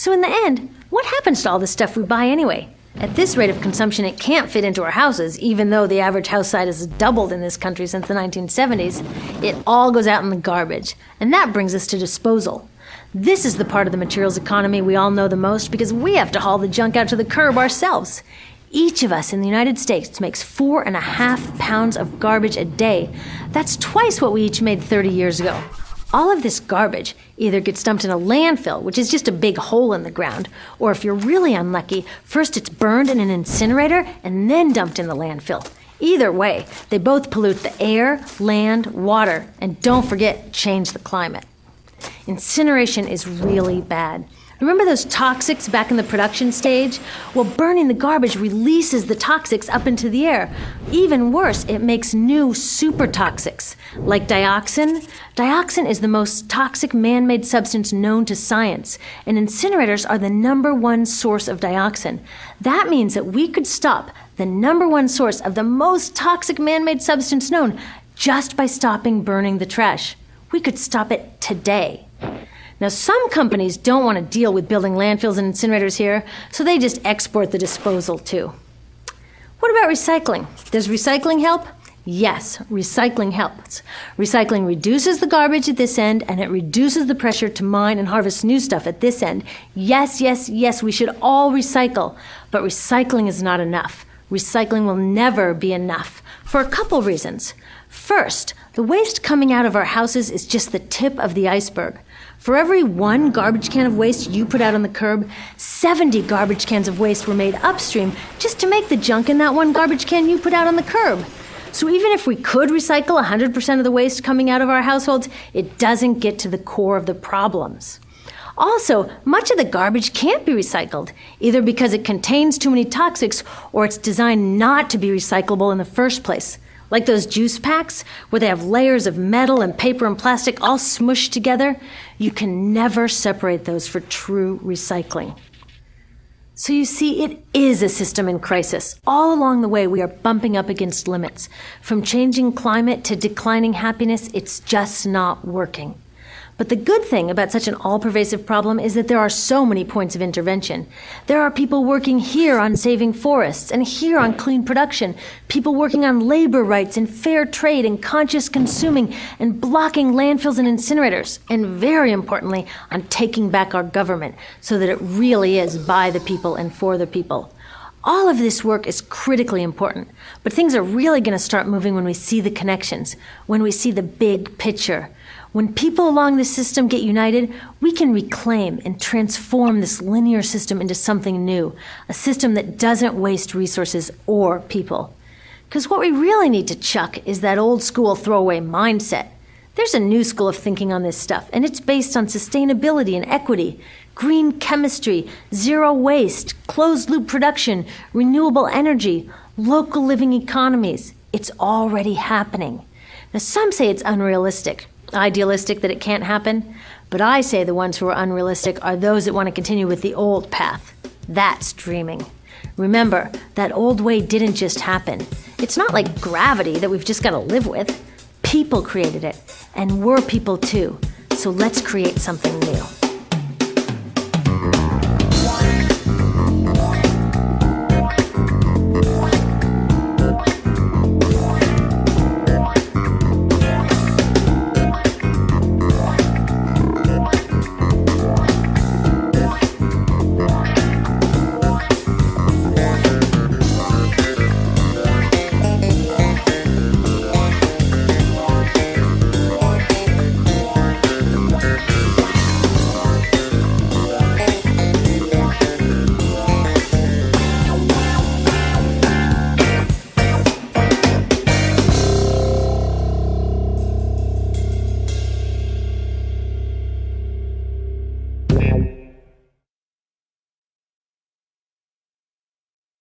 So in the end, what happens to all the stuff we buy anyway? At this rate of consumption, it can't fit into our houses, even though the average house size has doubled in this country since the 1970s. It all goes out in the garbage. And that brings us to disposal. This is the part of the materials economy we all know the most because we have to haul the junk out to the curb ourselves. Each of us in the United States makes 4.5 pounds of garbage a day. That's twice what we each made 30 years ago. All of this garbage either gets dumped in a landfill, which is just a big hole in the ground, or if you're really unlucky, first it's burned in an incinerator and then dumped in the landfill. Either way, they both pollute the air, land, water, and don't forget, change the climate. Incineration is really bad. Remember those toxics back in the production stage? Well, burning the garbage releases the toxics up into the air. Even worse, it makes new super toxics, like dioxin. Dioxin is the most toxic man-made substance known to science, and incinerators are the #1 source of dioxin. That means that we could stop the #1 source of the most toxic man-made substance known just by stopping burning the trash. We could stop it today. Now, some companies don't want to deal with building landfills and incinerators here, so they just export the disposal too. What about recycling? Does recycling help? Yes, recycling helps. Recycling reduces the garbage at this end, and it reduces the pressure to mine and harvest new stuff at this end. Yes, yes, yes, we should all recycle, but recycling is not enough. Recycling will never be enough for a couple reasons. First, the waste coming out of our houses is just the tip of the iceberg. For every 1 garbage can of waste you put out on the curb, 70 garbage cans of waste were made upstream just to make the junk in that 1 garbage can you put out on the curb. So even if we could recycle 100% of the waste coming out of our households, it doesn't get to the core of the problems. Also, much of the garbage can't be recycled, either because it contains too many toxics or it's designed not to be recyclable in the first place. Like those juice packs, where they have layers of metal and paper and plastic all smushed together, you can never separate those for true recycling. So you see, it is a system in crisis. All along the way, we are bumping up against limits. From changing climate to declining happiness, it's just not working. But the good thing about such an all-pervasive problem is that there are so many points of intervention. There are people working here on saving forests and here on clean production, people working on labor rights and fair trade and conscious consuming and blocking landfills and incinerators, and very importantly, on taking back our government so that it really is by the people and for the people. All of this work is critically important, but things are really going to start moving when we see the connections, when we see the big picture. When people along the system get united, we can reclaim and transform this linear system into something new, a system that doesn't waste resources or people. Because what we really need to chuck is that old school throwaway mindset. There's a new school of thinking on this stuff, and it's based on sustainability and equity, green chemistry, zero waste, closed-loop production, renewable energy, local living economies. It's already happening. Now, some say it's unrealistic, idealistic that it can't happen, but I say the ones who are unrealistic are those that want to continue with the old path. That's dreaming. Remember, that old way didn't just happen. It's not like gravity that we've just got to live with. People created it, and we're people too. So let's create something new.